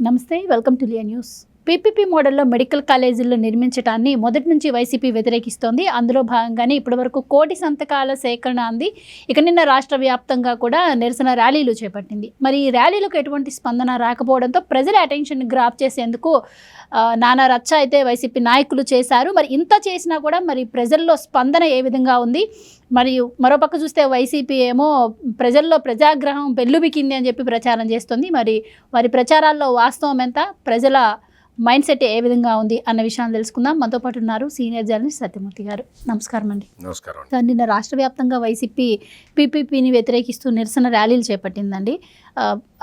నమస్తే, welcome to Liya news. PPP మోడల్లో medical కాలేజీల్లో నిర్మించడాన్ని మొదటి నుంచి వైసీపీ వ్యతిరేకిస్తోంది. అందులో భాగంగానే ఇప్పటివరకు 1 కోటి సంతకాల సేకరణ అంది. ఇక నిన్న రాష్ట్ర వ్యాప్తంగా కూడా నిరసన ర్యాలీలు చేపట్టింది. మరి ఈ ర్యాలీలకు ఎటువంటి స్పందన రాకపోవడంతో ప్రజల అటెన్షన్ గ్రాప్ చేసేందుకు నానా రచ్చ అయితే వైసీపీ నాయకులు చేశారు. మరి ఇంత చేసినా కూడా మరి ప్రజల్లో స్పందన ఏ విధంగా ఉంది? మరియు మరోపక్క చూస్తే వైసీపీ ఏమో ప్రజల్లో ప్రజాగ్రహం పెల్లుబికింది అని చెప్పి ప్రచారం చేస్తుంది. మరి వారి ప్రచారాల్లో వాస్తవం ఎంత, ప్రజల మైండ్ సెట్ ఏ విధంగా ఉంది అన్న విషయాన్ని తెలుసుకుందాం. మనతో పాటు ఉన్నారు సీనియర్ జర్నలిస్ట్ సత్యమూర్తి గారు. నమస్కారం అండి. నమస్కారం. నిన్న రాష్ట్ర వ్యాప్తంగా వైసీపీ పీపీపీని వ్యతిరేకిస్తూ నిరసన ర్యాలీలు చేపట్టిందండి.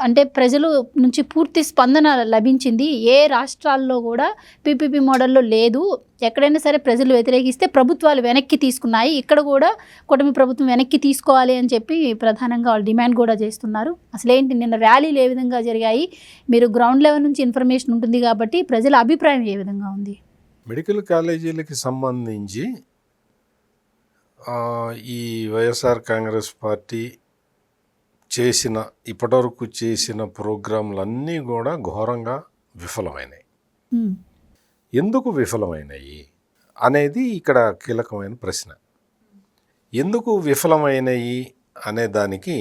అంటే ప్రజలు నుంచి పూర్తి స్పందన లభించింది. ఏ రాష్ట్రాల్లో కూడా పీపీపీ మోడల్లో లేదు. ఎక్కడైనా సరే ప్రజలు వ్యతిరేకిస్తే ప్రభుత్వాలు వెనక్కి తీసుకున్నాయి. ఇక్కడ కూడా కూటమి ప్రభుత్వం వెనక్కి తీసుకోవాలి అని చెప్పి ప్రధానంగా వాళ్ళు డిమాండ్ కూడా చేస్తున్నారు. అసలేంటి నిన్న ర్యాలీలు ఏ విధంగా జరిగాయి? మీరు గ్రౌండ్ లెవెల్ నుంచి ఇన్ఫర్మేషన్ ఉంటుంది కాబట్టి ప్రజల అభిప్రాయం ఏ విధంగా ఉంది? మెడికల్ కాలేజీలకి సంబంధించి ఈ వైఎస్ఆర్ కాంగ్రెస్ పార్టీ ఇప్పటివరకు చేసిన ప్రోగ్రాంలన్నీ కూడా ఘోరంగా విఫలమైనాయి. ఎందుకు విఫలమైనాయి అనేది ఇక్కడ కీలకమైన ప్రశ్న. ఎందుకు విఫలమైనాయి అనే దానికి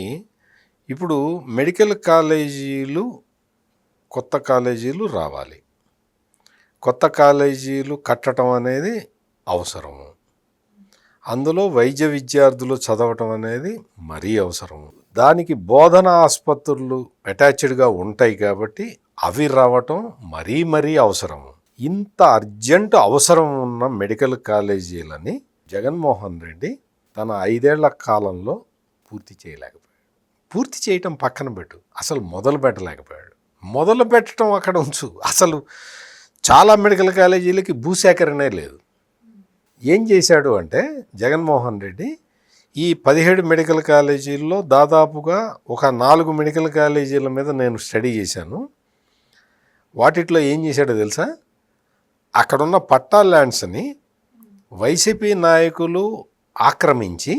ఇప్పుడు మెడికల్ కాలేజీలు, కొత్త కాలేజీలు రావాలి. కొత్త కాలేజీలు కట్టడం అనేది అవసరము. అందులో వైద్య విద్యార్థులు చదవటం అనేది మరీ అవసరము. దానికి బోధన ఆసుపత్రులు అటాచ్డ్గా ఉంటాయి కాబట్టి అవి రావటం మరీ అవసరము. ఇంత అర్జెంటు అవసరం ఉన్న మెడికల్ కాలేజీలని జగన్మోహన్ రెడ్డి తన 5 ఏళ్ల కాలంలో పూర్తి చేయలేకపోయాడు. పూర్తి చేయటం పక్కన పెట్టు, అసలు మొదలు పెట్టలేకపోయాడు. మొదలు పెట్టడం అక్కడ ఉంచు, అసలు చాలా మెడికల్ కాలేజీలకి భూసేకరణే లేదు. ఏం చేశాడు అంటే జగన్మోహన్ రెడ్డి ఈ 17 మెడికల్ కాలేజీల్లో దాదాపుగా ఒక 4 మెడికల్ కాలేజీల మీద నేను స్టడీ చేశాను. వాటిట్లో ఏం చేశాడో తెలుసా? అక్కడున్న పట్టా ల్యాండ్స్ని వైసీపీ నాయకులు ఆక్రమించి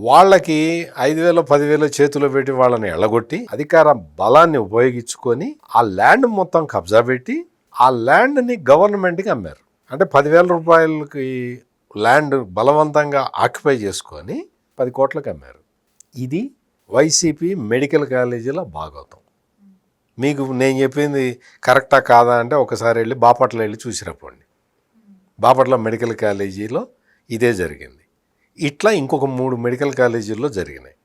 వాళ్ళకి 5,000 10,000 చేతిలో పెట్టి వాళ్ళని ఎళ్ళగొట్టి అధికార బలాన్ని ఉపయోగించుకొని ఆ ల్యాండ్ మొత్తం కబ్జా పెట్టి ఆ ల్యాండ్ని గవర్నమెంట్కి అమ్మారు. అంటే 10,000 రూపాయలకి ల్యాండ్ బలవంతంగా ఆక్యుపై చేసుకొని 10 కోట్లకు అమ్మారు. ఇది వైసీపీ మెడికల్ కాలేజీల భాగవతం. మీకు నేను చెప్పింది కరెక్టా కాదా అంటే ఒకసారి వెళ్ళి బాపట్ల వెళ్ళి చూసిరప్పండి. బాపట్ల మెడికల్ కాలేజీలో ఇదే జరిగింది. ఇట్లా ఇంకొక 3 మెడికల్ కాలేజీల్లో జరిగినాయి.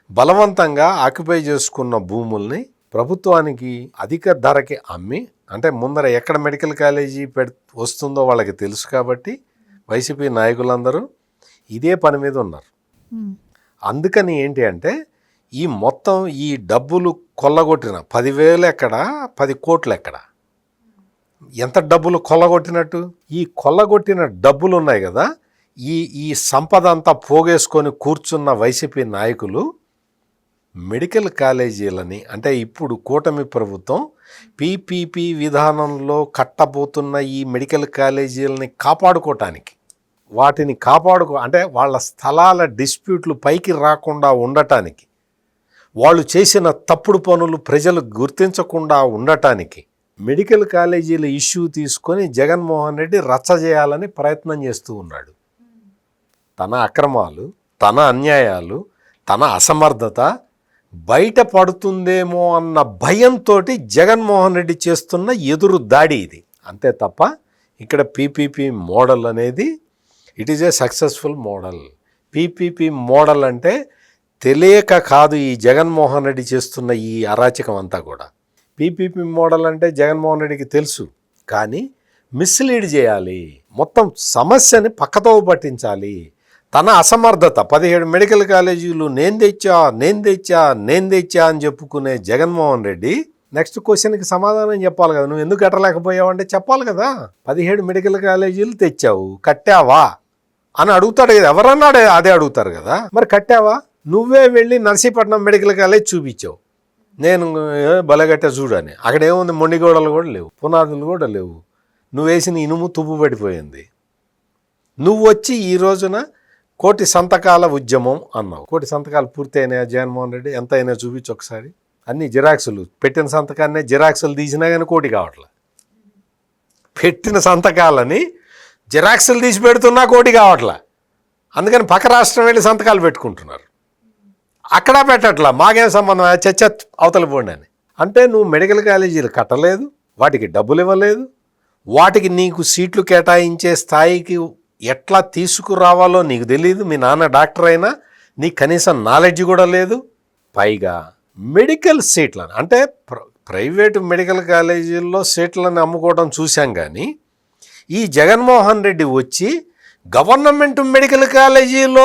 బలవంతంగా ఆక్యుపై చేసుకున్న భూముల్ని ప్రభుత్వానికి అధిక ధరకి అమ్మి, అంటే ముందర ఎక్కడ మెడికల్ కాలేజీ వస్తుందో వాళ్ళకి తెలుసు కాబట్టి వైసీపీ నాయకులందరూ ఇదే పని మీద ఉన్నారు. అందుకని ఏంటి అంటే ఈ మొత్తం ఈ డబ్బులు కొల్లగొట్టిన 10,000 ఎక్కడ, 10 కోట్లు ఎక్కడ, ఎంత డబ్బులు కొల్లగొట్టినట్టు? ఈ కొల్లగొట్టిన డబ్బులు ఉన్నాయి కదా, ఈ సంపద అంతా పోగేసుకొని కూర్చున్న వైసీపీ నాయకులు మెడికల్ కాలేజీలని, అంటే ఇప్పుడు కూటమి ప్రభుత్వం పీపీపీ విధానంలో కట్టబోతున్న ఈ మెడికల్ కాలేజీలని కాపాడుకోవటానికి, వాటిని అంటే వాళ్ళ స్థలాల డిస్ప్యూట్లు పైకి రాకుండా ఉండటానికి, వాళ్ళు చేసిన తప్పుడు పనులు ప్రజలు గుర్తించకుండా ఉండటానికి మెడికల్ కాలేజీల ఇష్యూ తీసుకొని జగన్మోహన్ రెడ్డి రచ్చ చేయాలని ప్రయత్నం చేస్తూ ఉన్నాడు. తన అక్రమాలు, తన అన్యాయాలు, తన అసమర్థత బయటపడుతుందేమో అన్న భయంతో జగన్మోహన్ రెడ్డి చేస్తున్న ఎదురు దాడి ఇది. అంతే తప్ప ఇక్కడ పీపీపీ మోడల్ అనేది it is a successful model. PPP model అంటే తెలియక కాదు ఈ జగన్మోహన్ రెడ్డి చేస్తున్న ఈ అరాచకం అంతా కూడా. పీపీపీ మోడల్ అంటే జగన్మోహన్ రెడ్డికి తెలుసు, కానీ మిస్లీడ్ చేయాలి, మొత్తం సమస్యని పక్కతో పట్టించాలి. తన అసమర్థత, 17 మెడికల్ కాలేజీలు నేను తెచ్చా అని చెప్పుకునే జగన్మోహన్ రెడ్డి నెక్స్ట్ క్వశ్చన్కి సమాధానం చెప్పాలి కదా. నువ్వు ఎందుకు కట్టలేకపోయావు అంటే చెప్పాలి కదా. 17 మెడికల్ కాలేజీలు తెచ్చావు, కట్టావా అని అడుగుతాడు కదా. ఎవరన్నా అదే అడుగుతారు కదా. మరి కట్టావా? నువ్వే వెళ్ళి నర్సీపట్నం మెడికల్ కాలేజ్ చూపించావు, నేను బలగట్ట చూడని. అక్కడ ఏముంది? మొండిగోడలు కూడా లేవు, పునాదులు కూడా లేవు, నువ్వు వేసిన ఇనుము తుప్పు పడిపోయింది. నువ్వు వచ్చి ఈ రోజున 1 కోటి సంతకాల ఉద్యమం అన్నావు. 1 కోటి సంతకాలు పూర్తి అయినాయా జగన్మోహన్ రెడ్డి? ఎంత అయినా చూపించు ఒకసారి. అన్ని జిరాక్సులు, పెట్టిన సంతకాన్ని జిరాక్సులు తీసినా కానీ కోటి కావట్లే. పెట్టిన సంతకాలని జిరాక్సులు తీసి పెడుతున్నా కోటి కావట్లే. అందుకని పక్క రాష్ట్రం వెళ్ళి సంతకాలు పెట్టుకుంటున్నారు. అక్కడ పెట్టట్లా, మాకేం సంబంధం, చచ్చ అవతల పోండి అని. అంటే నువ్వు మెడికల్ కాలేజీలు కట్టలేదు, వాటికి డబ్బులు ఇవ్వలేదు, వాటికి నీకు సీట్లు కేటాయించే స్థాయికి ఎట్లా తీసుకురావాలో నీకు తెలియదు. మీ నాన్న డాక్టర్ అయినా నీకు కనీసం నాలెడ్జ్ కూడా లేదు. పైగా మెడికల్ సీట్లను అంటే ప్రైవేటు మెడికల్ కాలేజీల్లో సీట్లను అమ్ముకోవడం చూశాం. కానీ ఈ జగన్మోహన్ రెడ్డి వచ్చి గవర్నమెంట్ మెడికల్ కాలేజీలో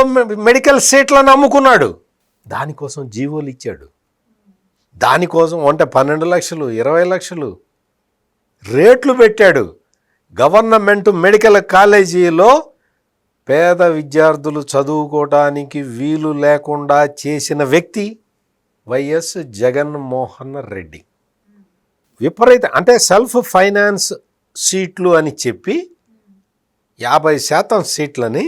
మెడికల్ సీట్లను అమ్ముకున్నాడు. దానికోసం జీవోలు ఇచ్చాడు. దానికోసం అంటే 12 లక్షలు 20 లక్షలు రేట్లు పెట్టాడు. గవర్నమెంట్ మెడికల్ కాలేజీలో పేద విద్యార్థులు చదువుకోవడానికి వీలు లేకుండా చేసిన వ్యక్తి వైఎస్ జగన్మోహన్ రెడ్డి. విపరీత అంటే సెల్ఫ్ ఫైనాన్స్ సీట్లు అని చెప్పి 50% సీట్లని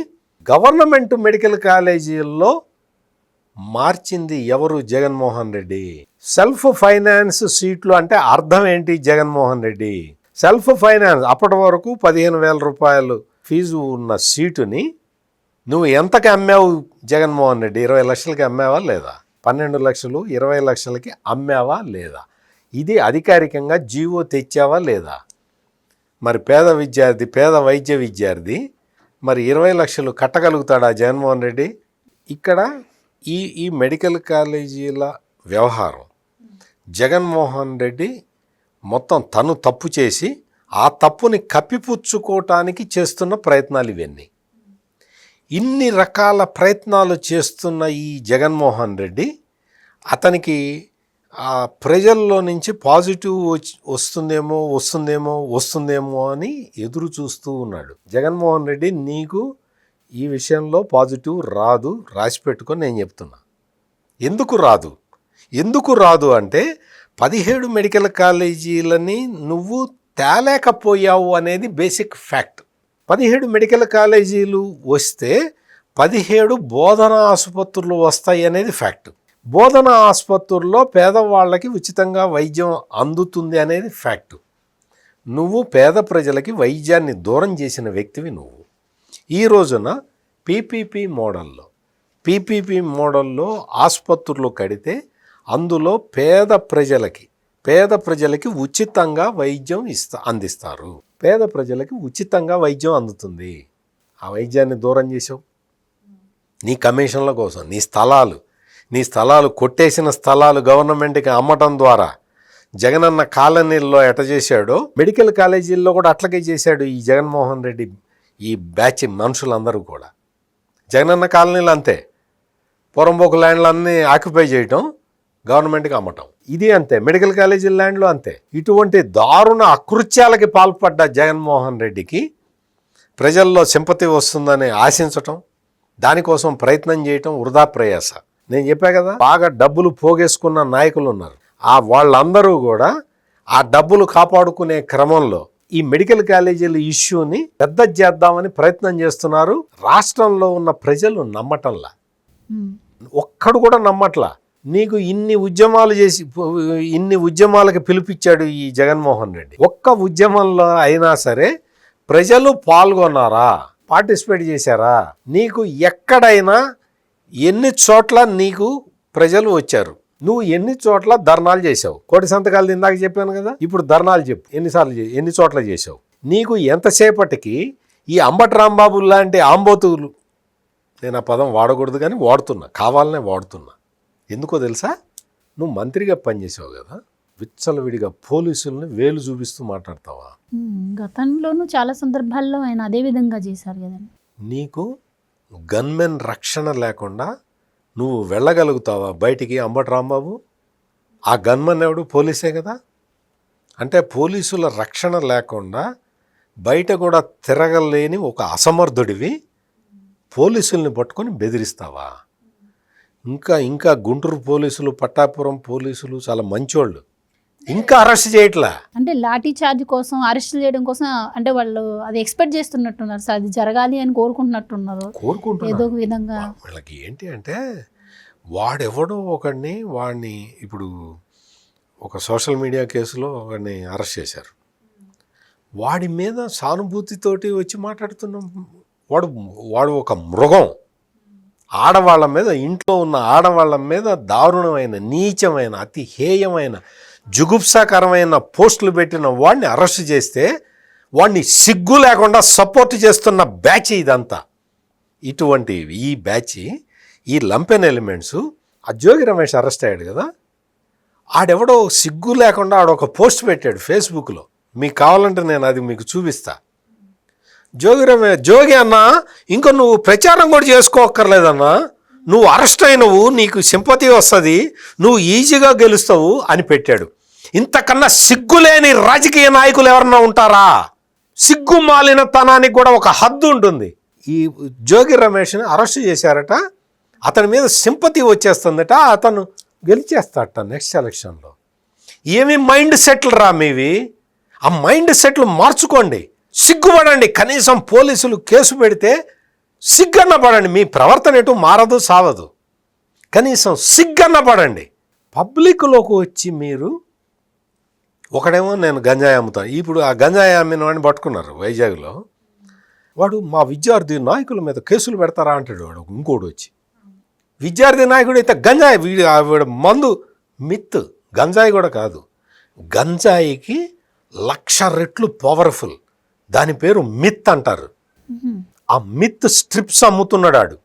గవర్నమెంట్ మెడికల్ కాలేజీల్లో మార్చింది ఎవరు? జగన్మోహన్ రెడ్డి. సెల్ఫ్ ఫైనాన్స్ సీట్లు అంటే అర్థం ఏంటి? Jaganmohan Reddy self finance. అప్పటి వరకు 15,000 రూపాయలు ఫీజు ఉన్న సీటుని నువ్వు ఎంతకి అమ్మావు జగన్మోహన్ రెడ్డి? 20 లక్షలకి అమ్మావా లేదా? 12 లక్షలు 20 లక్షలకి అమ్మావా లేదా? ఇది అధికారికంగా జీవో తెచ్చావా లేదా? మరి పేద విద్యార్థి, పేద వైద్య విద్యార్థి మరి 20 లక్షలు కట్టగలుగుతాడా జగన్మోహన్ రెడ్డి? ఇక్కడ ఈ మెడికల్ కాలేజీల వ్యవహారం జగన్మోహన్ రెడ్డి మొత్తం తను తప్పు చేసి ఆ తప్పుని కప్పిపుచ్చుకోవటానికి చేస్తున్న ప్రయత్నాలు ఇవన్నీ. ఇన్ని రకాల ప్రయత్నాలు చేస్తున్న ఈ జగన్మోహన్ రెడ్డి అతనికి ప్రజల్లో నుంచి పాజిటివ్ వస్తుందేమో అని ఎదురు చూస్తూ ఉన్నాడు. జగన్మోహన్ రెడ్డి నీకు ఈ విషయంలో పాజిటివ్ రాదు, రాసి పెట్టుకొని నేను చెప్తున్నా. ఎందుకు రాదు అంటే 17 మెడికల్ కాలేజీలని నువ్వు తేలేకపోయావు అనేది బేసిక్ ఫ్యాక్ట్. 17 మెడికల్ కాలేజీలు వస్తే 17 బోధనా ఆసుపత్రులు వస్తాయి అనేది ఫ్యాక్ట్. బోధనా ఆసుపత్రుల్లో పేదవాళ్ళకి ఉచితంగా వైద్యం అందుతుంది అనేది ఫ్యాక్ట్. నువ్వు పేద ప్రజలకి వైద్యాన్ని దూరం చేసిన వ్యక్తివి నువ్వు. ఈ రోజున పీపీపీ మోడల్లో ఆసుపత్రులు కడితే అందులో పేద ప్రజలకి ఉచితంగా వైద్యం అందిస్తారు. పేద ప్రజలకి ఉచితంగా వైద్యం అందుతుంది. ఆ వైద్యాన్ని దూరం చేసావు నీ కమిషన్ల కోసం. నీ స్థలాలు కొట్టేసిన స్థలాలు గవర్నమెంట్కి అమ్మటం ద్వారా జగనన్న కాలనీల్లో ఎట చేశాడో మెడికల్ కాలేజీల్లో కూడా అట్లాగే చేశాడు ఈ జగన్మోహన్ రెడ్డి. ఈ బ్యాచ్ మనుషులందరూ కూడా జగనన్న కాలనీలు అంతే, పొరంబోకు ల్యాండ్లన్నీ ఆక్యుపై చేయటం, గవర్నమెంట్కి అమ్మటం, ఇది అంతే. మెడికల్ కాలేజీల ల్యాండ్లు అంతే. ఇటువంటి దారుణ అకృత్యాలకి పాల్పడ్డ జగన్మోహన్ రెడ్డికి ప్రజల్లో సింపతి వస్తుందని ఆశించటం, దానికోసం ప్రయత్నం చేయటం వృధా ప్రయాస. నేను చెప్పా కదా, బాగా డబ్బులు పోగేసుకున్న నాయకులు ఉన్నారు. వాళ్ళందరూ కూడా ఆ డబ్బులు కాపాడుకునే క్రమంలో ఈ మెడికల్ కాలేజీల ఇష్యూని పెద్ద చేద్దామని ప్రయత్నం చేస్తున్నారు. రాష్ట్రంలో ఉన్న ప్రజలు నమ్మటంలా, ఒక్కడు కూడా నమ్మట్లా. నీకు ఇన్ని ఉద్యమాలకి పిలిపించాడు ఈ జగన్మోహన్ రెడ్డి. ఒక్క ఉద్యమంలో అయినా సరే ప్రజలు పాల్గొన్నారా, పార్టిసిపేట్ చేశారా? నీకు ఎక్కడైనా ఎన్ని చోట్ల నీకు ప్రజలు వచ్చారు? నువ్వు ఎన్ని చోట్ల ధర్నాలు చేసావు? కోటి సంతకాలు ఇందాక చెప్పాను కదా, ఇప్పుడు ధర్నాలు చెప్పు. ఎన్ని చోట్ల చేసావు? నీకు ఎంతసేపటికి ఈ అంబటి రాంబాబు లాంటి ఆంబోతులు, నేను ఆ పదం వాడకూడదు కానీ వాడుతున్నా, కావాలనే వాడుతున్నా. ఎందుకో తెలుసా? నువ్వు మంత్రిగా పనిచేసావు కదా, విచ్చలవిడిగా పోలీసుల్ని వేలు చూపిస్తూ మాట్లాడతావా? గతంలోనూ చాలా సందర్భాల్లో ఆయన అదే విధంగా చేశారు కదండి. నీకు గన్మెన్ రక్షణ లేకుండా నువ్వు వెళ్ళగలుగుతావా బయటికి? అంబటి రాంబాబు ఆ గన్మెన్ ఎవడు? పోలీసే కదా. అంటే పోలీసుల రక్షణ లేకుండా బయట కూడా తిరగలేని ఒక అసమర్థుడివి పోలీసుల్ని పట్టుకొని బెదిరిస్తావా? ఇంకా గుంటూరు పోలీసులు, పట్టాపురం పోలీసులు చాలా మంచోళ్ళు, ఇంకా అరెస్ట్ చేయట్లా. అంటే లాఠీ చార్జ్ కోసం, అరెస్ట్ చేయడం కోసం అంటే వాళ్ళు అది ఎక్స్పెక్ట్ చేస్తున్నట్టున్నారు సార్, అది జరగాలి అని కోరుకుంటున్నారు ఏదో ఒక విధంగా. వీళ్ళకి ఏంటి అంటే వాడెవడో వాడిని ఇప్పుడు ఒక సోషల్ మీడియా కేసులో వాడిని అరెస్ట్ చేశారు. వాడి మీద సానుభూతితోటి వచ్చి మాట్లాడుతున్నాం. వాడు ఒక మృగం. ఆడవాళ్ళ మీద, ఇంట్లో ఉన్న ఆడవాళ్ళ మీద దారుణమైన, నీచమైన, అతి హేయమైన, జుగుప్సాకరమైన పోస్టులు పెట్టిన వాడిని అరెస్ట్ చేస్తే వాడిని సిగ్గు లేకుండా సపోర్ట్ చేస్తున్న బ్యాచ్ ఇదంతా. ఇటువంటి ఈ బ్యాచ్, ఈ లంపెన్ ఎలిమెంట్స్. ఆ జోగి రమేష్ అరెస్ట్ అయ్యాడు కదా, ఆడెవడో సిగ్గు లేకుండా ఆడొక పోస్ట్ పెట్టాడు ఫేస్బుక్లో. మీకు కావాలంటే నేను అది మీకు చూపిస్తా. జోగి అన్నా, ఇంకా నువ్వు ప్రచారం కూడా చేసుకోక్కర్లేదన్నా, నువ్వు అరెస్ట్ అయినవు, నీకు సింపతి వస్తుంది, నువ్వు ఈజీగా గెలుస్తావు అని పెట్టాడు. ఇంతకన్నా సిగ్గులేని రాజకీయ నాయకులు ఎవరన్నా ఉంటారా? సిగ్గు మాలినతనానికి కూడా ఒక హద్దు ఉంటుంది. ఈ జోగి రమేష్ని అరెస్ట్ చేశారట, అతని మీద సింపతి వచ్చేస్తుందట, అతను గెలిచేస్తాడట నెక్స్ట్ ఎలక్షన్లో. ఏమి మైండ్ సెట్లు రా మీవి? ఆ మైండ్ సెట్లు మార్చుకోండి, సిగ్గుపడండి. కనీసం పోలీసులు కేసు పెడితే సిగ్గన్న పడండి. మీ ప్రవర్తన ఎటు మారదు, సావదు. కనీసం సిగ్గన్న పడండి. పబ్లిక్లోకి వచ్చి మీరు ఒకడేమో నేను గంజాయి అమ్ముతాను, ఇప్పుడు ఆ గంజాయి అమ్మిన వాడిని పట్టుకున్నారు వైజాగ్లో. వాడు మా విద్యార్థి నాయకుల మీద కేసులు పెడతారా అంటాడు వాడు. ఇంకోడు వచ్చి విద్యార్థి నాయకుడు అయితే గంజాయి, వీడు మందు మిత్. గంజాయి కూడా కాదు, గంజాయికి 1,00,000 రెట్లు పవర్ఫుల్. దాని పేరు మిత్ అంటారు. ఆ మిత్ స్ట్రిప్స్ అమ్ముతున్నాడు ఆడు.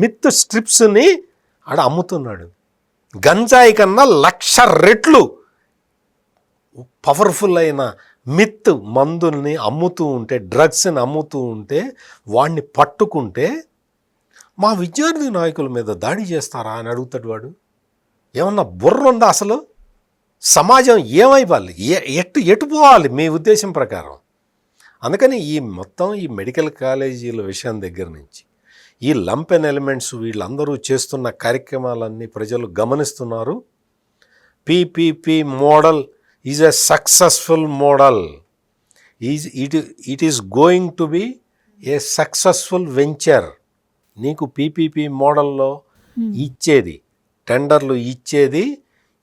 మిత్ స్ట్రిప్స్ని ఆడ అమ్ముతున్నాడు. గంజాయి కన్నా 1,00,000 రెట్లు పవర్ఫుల్ అయిన మిత్ మందుల్ని అమ్ముతూ ఉంటే, డ్రగ్స్ని అమ్ముతూ ఉంటే, వాడిని పట్టుకుంటే మా విద్యార్థి నాయకుల మీద దాడి చేస్తారా అని అడుగుతాడు వాడు. ఏమన్నా బుర్ర ఉందా అసలు? సమాజం ఏమైపోవాలి, ఎటు పోవాలి మీ ఉద్దేశం ప్రకారం? అందుకని ఈ మొత్తం ఈ మెడికల్ కాలేజీల విషయం దగ్గర నుంచి ఈ లంపెన్ ఎలిమెంట్స్ వీళ్ళందరూ చేస్తున్న కార్యక్రమాలన్నీ ప్రజలు గమనిస్తున్నారు. PPP model is a successful model. It is going to be a successful venture. నీకు పీపీపీ మోడల్లో ఇచ్చేది, టెండర్లు ఇచ్చేది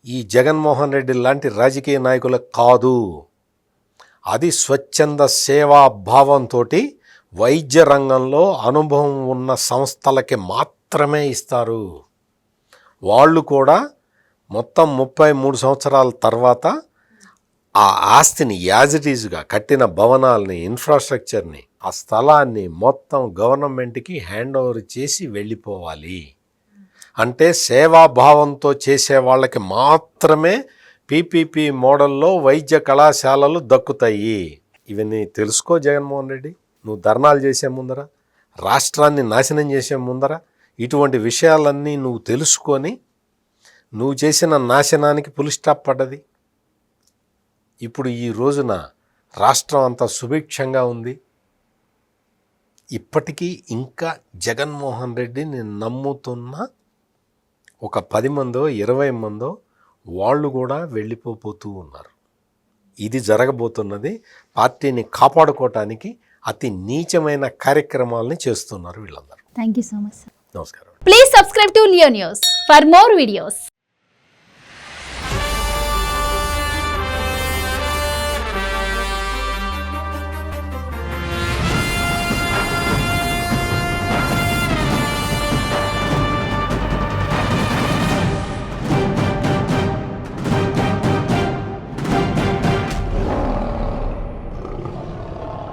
ఈ జగన్మోహన్ రెడ్డి లాంటి రాజకీయ నాయకులకు కాదు. అది స్వచ్ఛంద సేవా భావంతో వైద్య రంగంలో అనుభవం ఉన్న సంస్థలకి మాత్రమే ఇస్తారు. వాళ్ళు కూడా మొత్తం 33 సంవత్సరాల తర్వాత ఆ ఆస్తిని యాజ్ ఇట్ ఈజ్గా కట్టిన భవనాల్ని, ఇన్ఫ్రాస్ట్రక్చర్ని, ఆ స్థలాన్ని మొత్తం గవర్నమెంట్కి హ్యాండ్ ఓవర్ చేసి వెళ్ళిపోవాలి. అంటే సేవాభావంతో చేసే వాళ్ళకి మాత్రమే పీపీపీ మోడల్లో వైద్య కళాశాలలు దక్కుతాయి. ఇవన్నీ తెలుసుకో జగన్మోహన్ రెడ్డి. నువ్వు ధర్నాలు చేసే ముందర, రాష్ట్రాన్ని నాశనం చేసే ముందర ఇటువంటి విషయాలన్నీ నువ్వు తెలుసుకొని నువ్వు చేసిన నాశనానికి పులి స్టాప్ పడ్డది. ఇప్పుడు ఈ రోజున రాష్ట్రం అంతా సుభిక్షంగా ఉంది. ఇప్పటికీ ఇంకా జగన్మోహన్ రెడ్డిని నమ్ముతున్న ఒక 10 మందో 20 మందో వాళ్ళు కూడా వెళ్ళిపోతూ ఉన్నారు. ఇది జరగబోతున్నది. పార్టీని కాపాడుకోవటానికి అతి నీచమైన కార్యక్రమాలని చేస్తున్నారు వీళ్ళందరూ. Thank you so much sir. నమస్కారం. Please subscribe to Leo news for more videos.